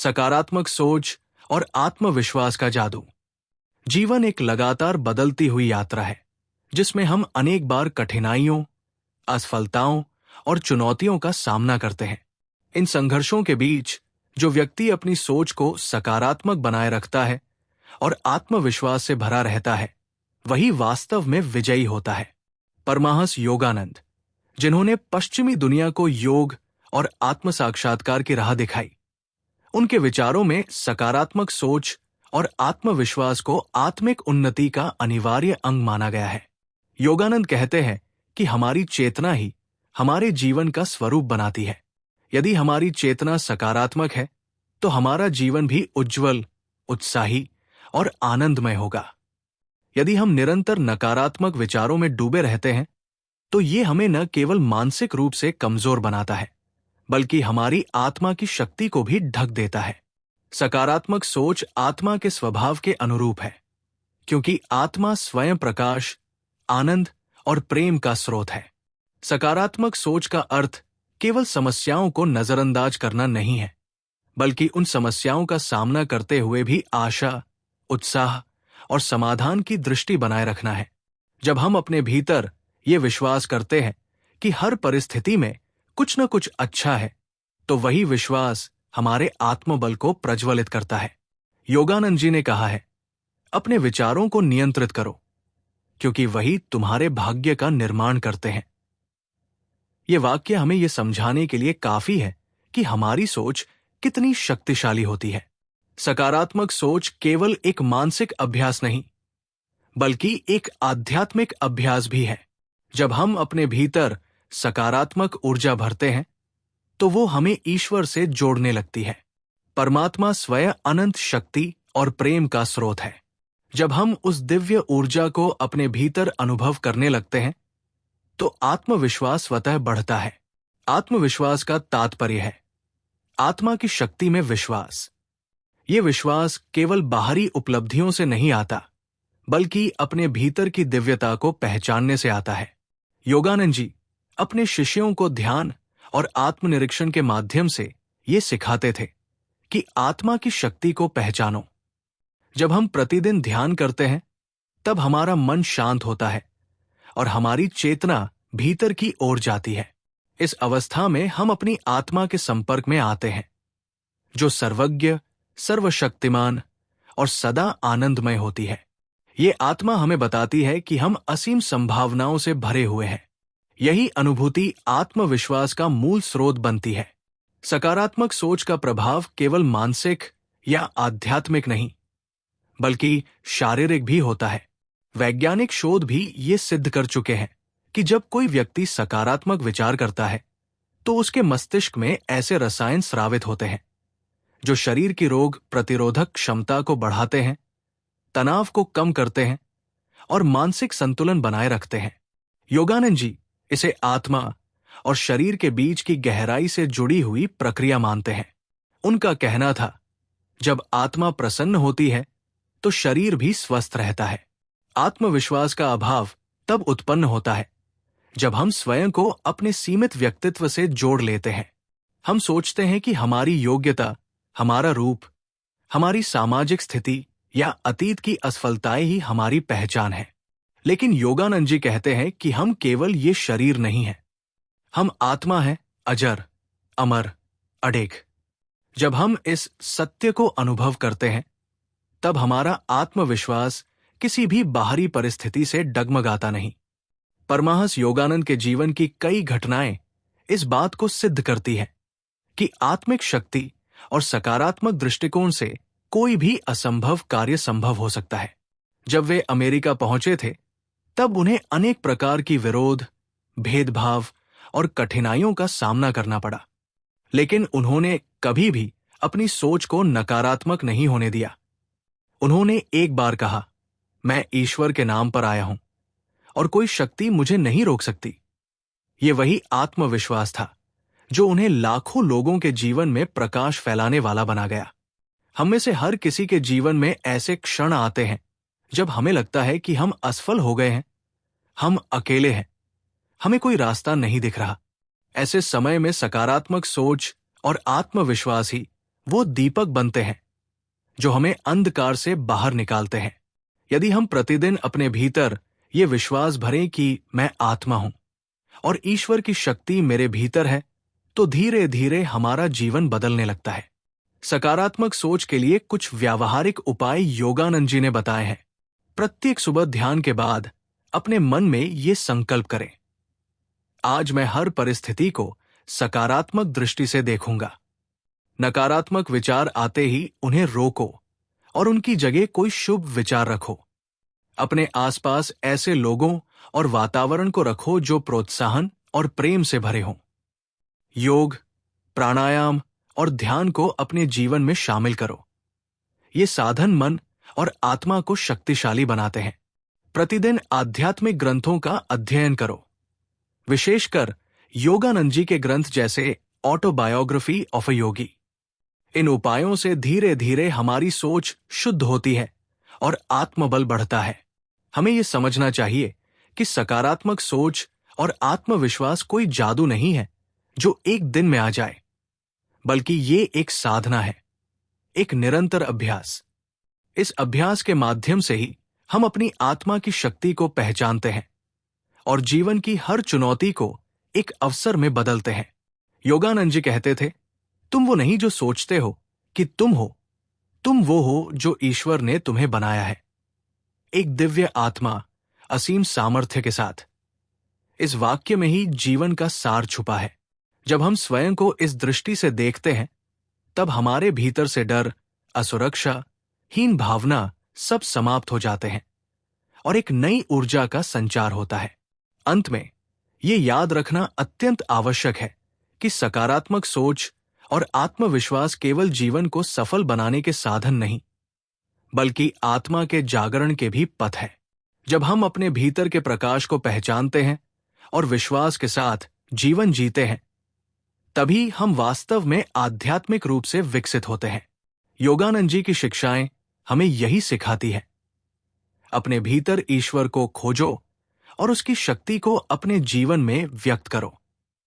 सकारात्मक सोच और आत्मविश्वास का जादू। जीवन एक लगातार बदलती हुई यात्रा है, जिसमें हम अनेक बार कठिनाइयों, असफलताओं और चुनौतियों का सामना करते हैं। इन संघर्षों के बीच जो व्यक्ति अपनी सोच को सकारात्मक बनाए रखता है और आत्मविश्वास से भरा रहता है, वही वास्तव में विजयी होता है। परमहंस योगानंद, जिन्होंने पश्चिमी दुनिया को योग और आत्म साक्षात्कार की राह दिखाई, उनके विचारों में सकारात्मक सोच और आत्मविश्वास को आत्मिक उन्नति का अनिवार्य अंग माना गया है। योगानंद कहते हैं कि हमारी चेतना ही हमारे जीवन का स्वरूप बनाती है। यदि हमारी चेतना सकारात्मक है, तो हमारा जीवन भी उज्जवल, उत्साही और आनंदमय होगा। यदि हम निरंतर नकारात्मक विचारों में डूबे रहते हैं, तो ये हमें न केवल मानसिक रूप से कमजोर बनाता है, बल्कि हमारी आत्मा की शक्ति को भी ढक देता है। सकारात्मक सोच आत्मा के स्वभाव के अनुरूप है, क्योंकि आत्मा स्वयं प्रकाश, आनंद और प्रेम का स्रोत है। सकारात्मक सोच का अर्थ केवल समस्याओं को नजरअंदाज करना नहीं है, बल्कि उन समस्याओं का सामना करते हुए भी आशा, उत्साह और समाधान की दृष्टि बनाए रखना है। जब हम अपने भीतर ये विश्वास करते हैं कि हर परिस्थिति में कुछ न कुछ अच्छा है, तो वही विश्वास हमारे आत्मबल को प्रज्वलित करता है। योगानंद जी ने कहा है, अपने विचारों को नियंत्रित करो, क्योंकि वही तुम्हारे भाग्य का निर्माण करते हैं। ये वाक्य हमें यह समझाने के लिए काफी है कि हमारी सोच कितनी शक्तिशाली होती है। सकारात्मक सोच केवल एक मानसिक अभ्यास नहीं, बल्कि एक आध्यात्मिक अभ्यास भी है। जब हम अपने भीतर सकारात्मक ऊर्जा भरते हैं, तो वो हमें ईश्वर से जोड़ने लगती है। परमात्मा स्वयं अनंत शक्ति और प्रेम का स्रोत है। जब हम उस दिव्य ऊर्जा को अपने भीतर अनुभव करने लगते हैं, तो आत्मविश्वास स्वतः बढ़ता है। आत्मविश्वास का तात्पर्य है आत्मा की शक्ति में विश्वास। ये विश्वास केवल बाहरी उपलब्धियों से नहीं आता, बल्कि अपने भीतर की दिव्यता को पहचानने से आता है। योगानंद जी अपने शिष्यों को ध्यान और आत्मनिरीक्षण के माध्यम से ये सिखाते थे कि आत्मा की शक्ति को पहचानो। जब हम प्रतिदिन ध्यान करते हैं, तब हमारा मन शांत होता है और हमारी चेतना भीतर की ओर जाती है। इस अवस्था में हम अपनी आत्मा के संपर्क में आते हैं, जो सर्वज्ञ, सर्वशक्तिमान और सदा आनंदमय होती है। ये आत्मा हमें बताती है कि हम असीम संभावनाओं से भरे हुए हैं। यही अनुभूति आत्मविश्वास का मूल स्रोत बनती है। सकारात्मक सोच का प्रभाव केवल मानसिक या आध्यात्मिक नहीं, बल्कि शारीरिक भी होता है। वैज्ञानिक शोध भी ये सिद्ध कर चुके हैं कि जब कोई व्यक्ति सकारात्मक विचार करता है, तो उसके मस्तिष्क में ऐसे रसायन स्रावित होते हैं जो शरीर की रोग प्रतिरोधक क्षमता को बढ़ाते हैं, तनाव को कम करते हैं और मानसिक संतुलन बनाए रखते हैं। योगानंद जी इसे आत्मा और शरीर के बीच की गहराई से जुड़ी हुई प्रक्रिया मानते हैं। उनका कहना था, जब आत्मा प्रसन्न होती है, तो शरीर भी स्वस्थ रहता है। आत्मविश्वास का अभाव तब उत्पन्न होता है जब हम स्वयं को अपने सीमित व्यक्तित्व से जोड़ लेते हैं। हम सोचते हैं कि हमारी योग्यता, हमारा रूप, हमारी सामाजिक स्थिति या अतीत की असफलताएं ही हमारी पहचान है। लेकिन योगानंद जी कहते हैं कि हम केवल ये शरीर नहीं हैं, हम आत्मा हैं, अजर, अमर, अडेग। जब हम इस सत्य को अनुभव करते हैं, तब हमारा आत्मविश्वास किसी भी बाहरी परिस्थिति से डगमगाता नहीं। परमहंस योगानंद के जीवन की कई घटनाएं इस बात को सिद्ध करती हैं कि आत्मिक शक्ति और सकारात्मक दृष्टिकोण से कोई भी असंभव कार्य संभव हो सकता है। जब वे अमेरिका पहुंचे थे, तब उन्हें अनेक प्रकार की विरोध, भेदभाव और कठिनाइयों का सामना करना पड़ा, लेकिन उन्होंने कभी भी अपनी सोच को नकारात्मक नहीं होने दिया। उन्होंने एक बार कहा, मैं ईश्वर के नाम पर आया हूं और कोई शक्ति मुझे नहीं रोक सकती। ये वही आत्मविश्वास था जो उन्हें लाखों लोगों के जीवन में प्रकाश फैलाने वाला बना गया। हम में से हर किसी के जीवन में ऐसे क्षण आते हैं जब हमें लगता है कि हम असफल हो गए हैं, हम अकेले हैं, हमें कोई रास्ता नहीं दिख रहा। ऐसे समय में सकारात्मक सोच और आत्मविश्वास ही वो दीपक बनते हैं जो हमें अंधकार से बाहर निकालते हैं। यदि हम प्रतिदिन अपने भीतर ये विश्वास भरें कि मैं आत्मा हूं और ईश्वर की शक्ति मेरे भीतर है, तो धीरे धीरे हमारा जीवन बदलने लगता है। सकारात्मक सोच के लिए कुछ व्यावहारिक उपाय योगानंद जी ने बताए हैं। प्रत्येक सुबह ध्यान के बाद अपने मन में ये संकल्प करें, आज मैं हर परिस्थिति को सकारात्मक दृष्टि से देखूंगा। नकारात्मक विचार आते ही उन्हें रोको और उनकी जगह कोई शुभ विचार रखो। अपने आसपास ऐसे लोगों और वातावरण को रखो जो प्रोत्साहन और प्रेम से भरे हों। योग, प्राणायाम और ध्यान को अपने जीवन में शामिल करो। ये साधन मन और आत्मा को शक्तिशाली बनाते हैं। प्रतिदिन आध्यात्मिक ग्रंथों का अध्ययन करो, विशेषकर योगानंद जी के ग्रंथ जैसे ऑटोबायोग्राफी ऑफ अ योगी। इन उपायों से धीरे धीरे हमारी सोच शुद्ध होती है और आत्मबल बढ़ता है। हमें यह समझना चाहिए कि सकारात्मक सोच और आत्मविश्वास कोई जादू नहीं है जो एक दिन में आ जाए, बल्कि ये एक साधना है, एक निरंतर अभ्यास। इस अभ्यास के माध्यम से ही हम अपनी आत्मा की शक्ति को पहचानते हैं और जीवन की हर चुनौती को एक अवसर में बदलते हैं। योगानंद जी कहते थे, तुम वो नहीं जो सोचते हो कि तुम हो, तुम वो हो जो ईश्वर ने तुम्हें बनाया है, एक दिव्य आत्मा असीम सामर्थ्य के साथ। इस वाक्य में ही जीवन का सार छुपा है। जब हम स्वयं को इस दृष्टि से देखते हैं, तब हमारे भीतर से डर, असुरक्षा, हीन भावना सब समाप्त हो जाते हैं और एक नई ऊर्जा का संचार होता है। अंत में ये याद रखना अत्यंत आवश्यक है कि सकारात्मक सोच और आत्मविश्वास केवल जीवन को सफल बनाने के साधन नहीं, बल्कि आत्मा के जागरण के भी पथ है। जब हम अपने भीतर के प्रकाश को पहचानते हैं और विश्वास के साथ जीवन जीते हैं, तभी हम वास्तव में आध्यात्मिक रूप से विकसित होते हैं। योगानंद जी की शिक्षाएं हमें यही सिखाती है, अपने भीतर ईश्वर को खोजो और उसकी शक्ति को अपने जीवन में व्यक्त करो।